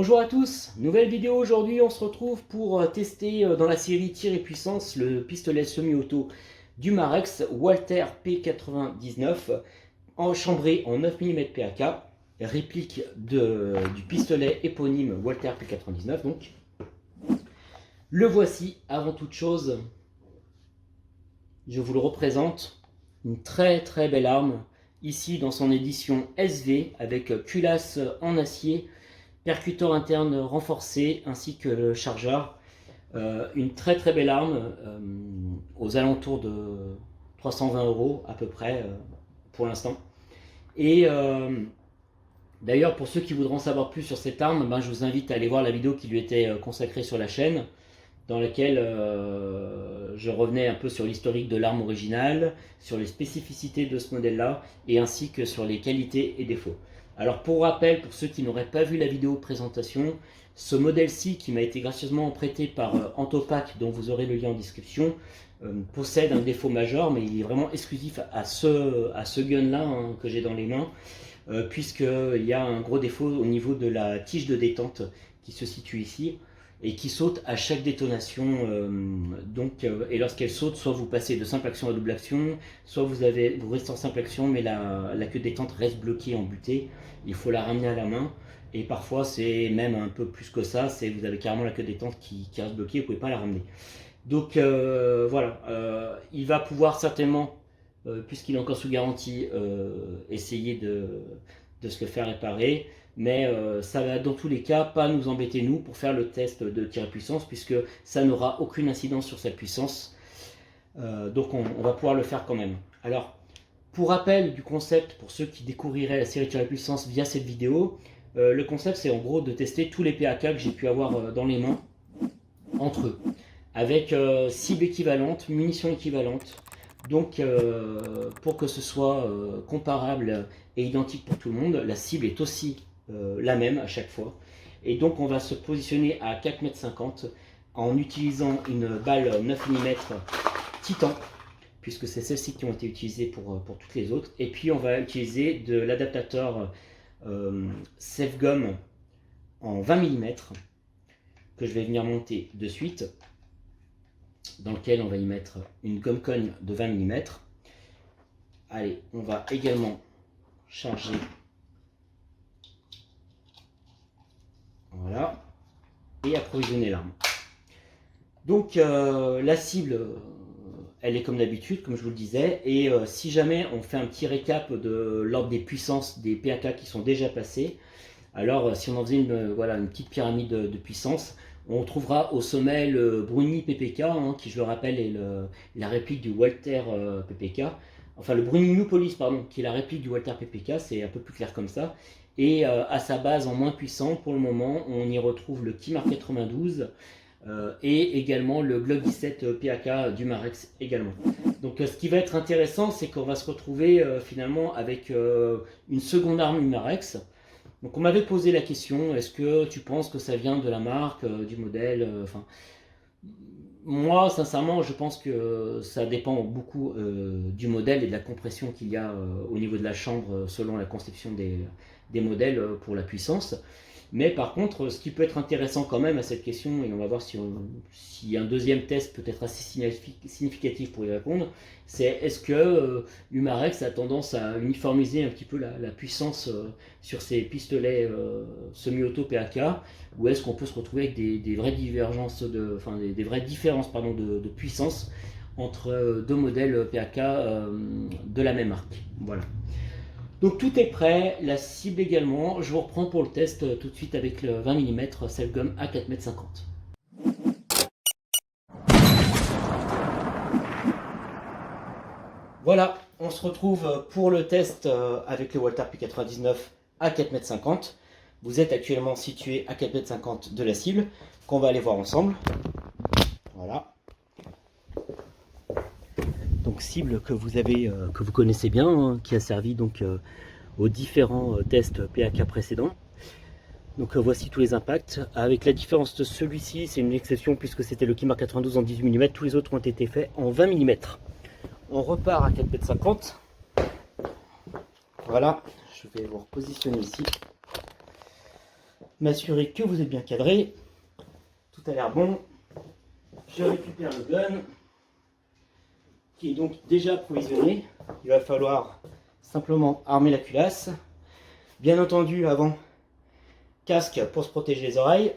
Bonjour à tous, nouvelle vidéo aujourd'hui, on se retrouve pour tester dans la série Tir et Puissance le pistolet semi-auto du Marex Walther P99 chambré en 9 mm PAK, réplique du pistolet éponyme Walther P99 donc. Le voici, avant toute chose, je vous le représente, une très belle arme, ici dans son édition SV avec culasse en acier, percuteur interne renforcé ainsi que le chargeur. Une très belle arme aux alentours de 320 € à peu près pour l'instant. Et d'ailleurs, pour ceux qui voudront savoir plus sur cette arme, je vous invite à aller voir la vidéo qui lui était consacrée sur la chaîne, dans laquelle je revenais un peu sur l'historique de l'arme originale, sur les spécificités de ce modèle-là, et ainsi que sur les qualités et défauts. Alors pour rappel, pour ceux qui n'auraient pas vu la vidéo de présentation, ce modèle-ci qui m'a été gracieusement prêté par Antopac, dont vous aurez le lien en description, possède un défaut majeur, mais il est vraiment exclusif à ce gun-là que j'ai dans les mains, puisqu'il y a un gros défaut au niveau de la tige de détente qui se situe ici, et qui saute à chaque détonation. Et lorsqu'elle saute, soit vous passez de simple action à double action, soit vous restez en simple action, mais la queue de détente reste bloquée en butée. Il faut la ramener à la main. Et parfois, c'est même un peu plus que ça, vous avez carrément la queue de détente qui reste bloquée, vous ne pouvez pas la ramener. Donc voilà, il va pouvoir certainement, puisqu'il est encore sous garantie, essayer de se le faire réparer. Mais ça va dans tous les cas pas nous embêter nous pour faire le test de tir à puissance, puisque ça n'aura aucune incidence sur sa puissance. Donc on va pouvoir le faire quand même. Alors pour rappel du concept, pour ceux qui découvriraient la série tir à puissance via cette vidéo, le concept c'est en gros de tester tous les PAK que j'ai pu avoir dans les mains entre eux, avec cible équivalente, munitions équivalentes. Donc pour que ce soit comparable et identique pour tout le monde, la cible est aussi la même à chaque fois. Et donc on va se positionner à 4,50 m en utilisant une balle 9 mm Titan, puisque c'est celles-ci qui ont été utilisées pour toutes les autres. Et puis on va utiliser de l'adaptateur Safegum en 20 mm que je vais venir monter de suite, dans lequel on va y mettre une gomme cogne de 20 mm. Allez, on va également charger. Voilà. Et approvisionner l'arme. Donc la cible, elle est comme d'habitude, comme je vous le disais. Et si jamais on fait un petit récap de l'ordre des puissances des PAK qui sont déjà passés, alors si on en faisait une petite pyramide de puissance, on trouvera au sommet le Bruni PPK, qui je le rappelle est la réplique du Walther PPK. Enfin le Bruni New Police, pardon, qui est la réplique du Walther PPK, c'est un peu plus clair comme ça. Et à sa base en moins puissant, pour le moment, on y retrouve le Kimar 92 et également le Glock 17 PAK du Marex également. Donc ce qui va être intéressant, c'est qu'on va se retrouver finalement avec une seconde arme du Marex. Donc on m'avait posé la question, est-ce que tu penses que ça vient de la marque, du modèle moi, sincèrement, je pense que ça dépend beaucoup du modèle et de la compression qu'il y a au niveau de la chambre selon la conception des modèles pour la puissance. Mais par contre, ce qui peut être intéressant quand même à cette question, et on va voir si un deuxième test peut être assez significatif pour y répondre, c'est est-ce que l'Umarex a tendance à uniformiser un petit peu la puissance sur ses pistolets semi-auto PAK, ou est-ce qu'on peut se retrouver avec des vraies divergences, des vraies différences de puissance entre deux modèles PAK de la même marque. Voilà. Donc tout est prêt, la cible également. Je vous reprends pour le test tout de suite avec le 20 mm Safegum à 4,50 m. Voilà, on se retrouve pour le test avec le Walther P99 à 4,50 m. Vous êtes actuellement situé à 4,50 m de la cible, qu'on va aller voir ensemble. Voilà. Donc cible que vous connaissez bien, qui a servi donc aux différents tests PAK précédents. Donc voici tous les impacts, avec la différence de celui-ci, c'est une exception puisque c'était le Kimar 92 en 18 mm, tous les autres ont été faits en 20 mm. On repart à 4,50 m. Voilà, je vais vous repositionner ici. m'assurer que vous êtes bien cadré. Tout a l'air bon. Je récupère le gun qui est donc déjà provisionné. Il va falloir simplement armer la culasse. Bien entendu, avant, casque pour se protéger les oreilles.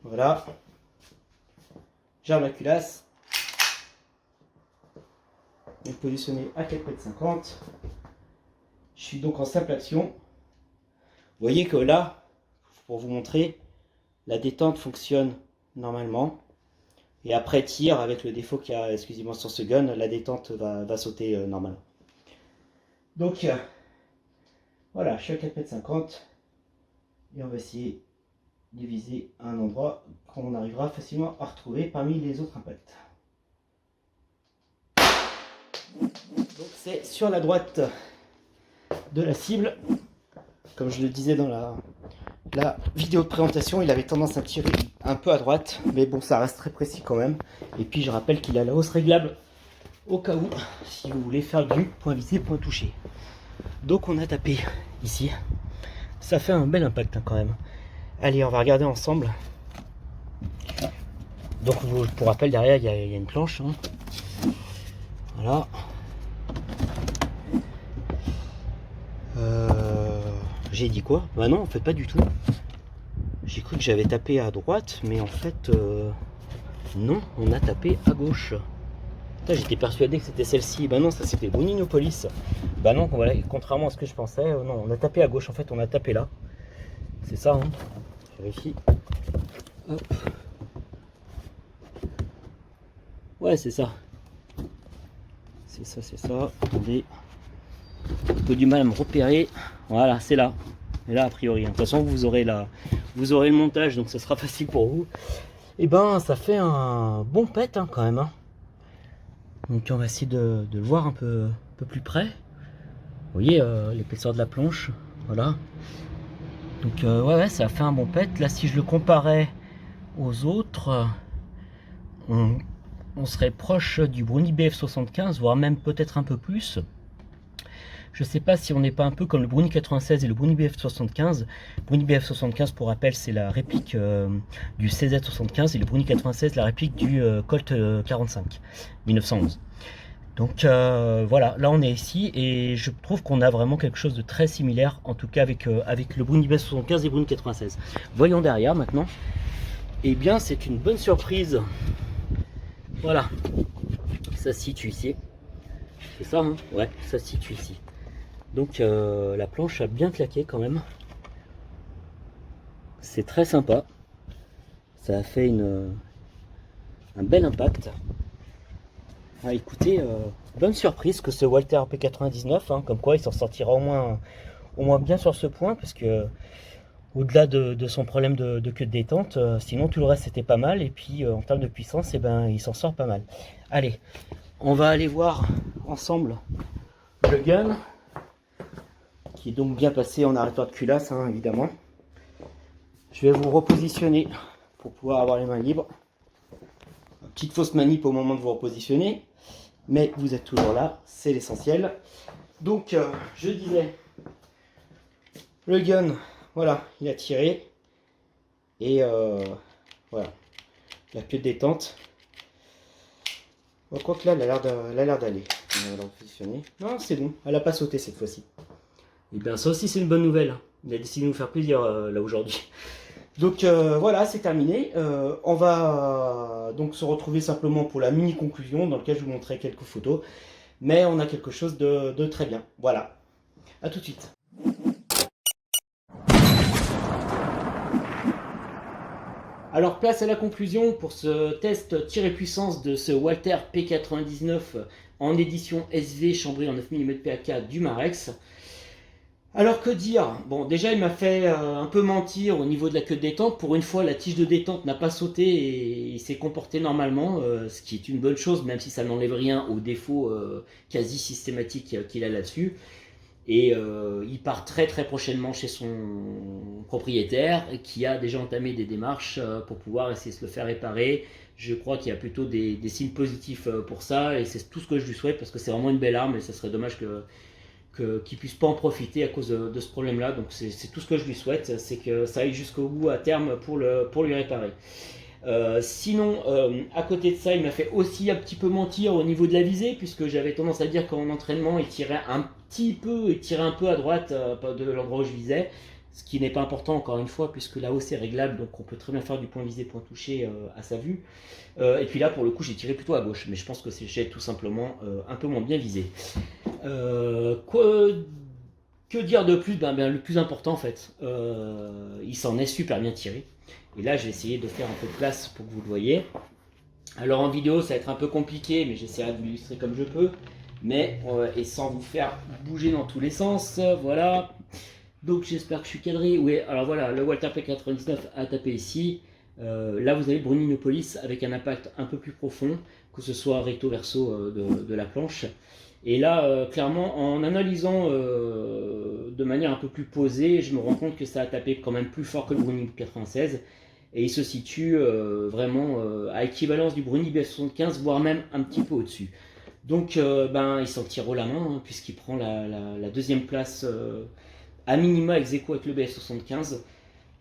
Voilà. J'arme la culasse. est positionné à 4,50 m. Je suis donc en simple action. Vous voyez que là, pour vous montrer, la détente fonctionne normalement. Et après tir, avec le défaut qu'il y a exclusivement sur ce gun, la détente va sauter normalement. Donc voilà, je suis à 4,50 m. Et on va essayer de viser un endroit qu'on arrivera facilement à retrouver parmi les autres impacts. Donc c'est sur la droite de la cible. Comme je le disais dans la vidéo de présentation, il avait tendance à tirer un peu à droite, mais bon, ça reste très précis quand même. Et puis je rappelle qu'il a la hausse réglable au cas où, si vous voulez faire du point visé, point touché. Donc on a tapé ici. Ça fait un bel impact hein, quand même. Allez, on va regarder ensemble. Donc pour rappel, derrière il y a une planche. Hein. Voilà. J'ai dit quoi? Bah non, en fait pas du tout. J'ai cru que j'avais tapé à droite, mais en fait non, on a tapé à gauche. J'étais persuadé que c'était celle-ci. Bah non, ça c'était Bruninopolis. Bah non, voilà, contrairement à ce que je pensais, non, on a tapé à gauche. En fait, on a tapé là. C'est ça, hein. Je vérifie. Hop. Ouais, c'est ça. C'est ça, c'est ça. Attendez. Un peu du mal à me repérer. Voilà, c'est là. Et là, a priori. De toute façon, vous aurez le montage, donc ça sera facile pour vous. Et ben, ça fait un bon pet hein, quand même. Hein. Donc, on va essayer de le voir un peu plus près. Vous voyez l'épaisseur de la planche. Voilà. Donc, ouais, ça a fait un bon pet. Là, si je le comparais aux autres, on serait proche du Bruni BF75, voire même peut-être un peu plus. Je ne sais pas si on n'est pas un peu comme le Bruni 96 et le Bruni BF75. Bruni BF75, pour rappel, c'est la réplique du CZ75 et le Bruni 96, la réplique du Colt 45 1911. Donc voilà, là on est ici et je trouve qu'on a vraiment quelque chose de très similaire, en tout cas avec le Bruni BF75 et le Bruni 96. Voyons derrière maintenant. Eh bien, c'est une bonne surprise. Voilà, ça se situe ici. C'est ça, hein? Ouais, ça se situe ici. Donc la planche a bien claqué quand même. C'est très sympa. Ça a fait un bel impact. Ah, écoutez, bonne surprise que ce Walther P99, hein, comme quoi il s'en sortira au moins bien sur ce point, parce que au-delà de son problème de queue de détente, sinon tout le reste c'était pas mal, et puis en termes de puissance, eh ben, il s'en sort pas mal. Allez, on va aller voir ensemble le gun, qui est donc bien passé en arrêteur de culasse, hein, évidemment. Je vais vous repositionner pour pouvoir avoir les mains libres. Petite fausse manip au moment de vous repositionner, mais vous êtes toujours là, c'est l'essentiel. Donc, je disais, le gun, voilà, il a tiré, et voilà, la queue de détente. Bon, quoique là, elle a l'air d'aller. On va la repositionner. Non, c'est bon, elle n'a pas sauté cette fois-ci. Et bien, ça aussi, c'est une bonne nouvelle. Il a décidé de nous faire plaisir là aujourd'hui. Donc voilà, c'est terminé. On va donc se retrouver simplement pour la mini conclusion dans laquelle je vous montrerai quelques photos. Mais on a quelque chose de très bien. Voilà. À tout de suite. Alors place à la conclusion pour ce test tir et puissance de ce Walther P99 en édition SV chambré en 9 mm PAK du Marex. Alors que dire? Bon, déjà il m'a fait un peu mentir au niveau de la queue de détente. Pour une fois, la tige de détente n'a pas sauté et il s'est comporté normalement, ce qui est une bonne chose, même si ça n'enlève rien aux défauts quasi systématiques qu'il a là-dessus. Et il part très prochainement chez son propriétaire qui a déjà entamé des démarches pour pouvoir essayer de se le faire réparer. Je crois qu'il y a plutôt des signes positifs pour ça et c'est tout ce que je lui souhaite parce que c'est vraiment une belle arme et ça serait dommage que qu'il ne puisse pas en profiter à cause de ce problème-là. Donc c'est tout ce que je lui souhaite, c'est que ça aille jusqu'au bout à terme pour lui réparer. Sinon, à côté de ça, il m'a fait aussi un petit peu mentir au niveau de la visée, puisque j'avais tendance à dire qu'en entraînement, il tirait un peu à droite de l'endroit où je visais, ce qui n'est pas important encore une fois, puisque là-haut c'est réglable, donc on peut très bien faire du point visé, point touché à sa vue. Et puis là, pour le coup, j'ai tiré plutôt à gauche, mais je pense que j'ai tout simplement un peu moins bien visé. Que dire de plus? Le plus important en fait, il s'en est super bien tiré. Et là, je vais essayer de faire un peu de place pour que vous le voyez. Alors en vidéo, ça va être un peu compliqué, mais j'essaierai de vous illustrer comme je peux. Mais, et sans vous faire bouger dans tous les sens, voilà. Donc j'espère que je suis cadré. Oui, alors voilà, le Walther P99 a tapé ici. Là, vous avez Bruninopolis avec un impact un peu plus profond, que ce soit recto verso de la planche. Et là, clairement, en analysant de manière un peu plus posée, je me rends compte que ça a tapé quand même plus fort que le Bruni 96. Et il se situe vraiment à équivalence du Bruni BF75, voire même un petit peu au-dessus. Donc, il s'en tire haut la main, hein, puisqu'il prend la deuxième place à minima ex aequo avec le BF75.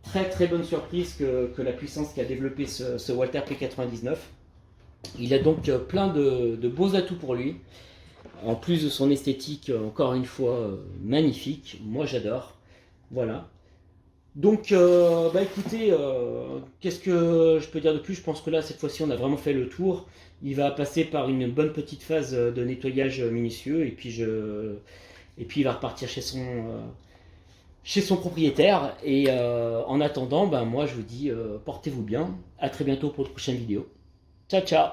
Très très bonne surprise que la puissance qu'a développé ce Walther P99. Il a donc plein de beaux atouts pour lui. En plus de son esthétique, encore une fois, magnifique. Moi, j'adore. Voilà. Donc, écoutez, qu'est-ce que je peux dire de plus? Je pense que là, cette fois-ci, on a vraiment fait le tour. Il va passer par une bonne petite phase de nettoyage minutieux. Et puis, il va repartir chez son propriétaire. Et en attendant, moi, je vous dis, portez-vous bien. À très bientôt pour de prochaines vidéos. Ciao, ciao!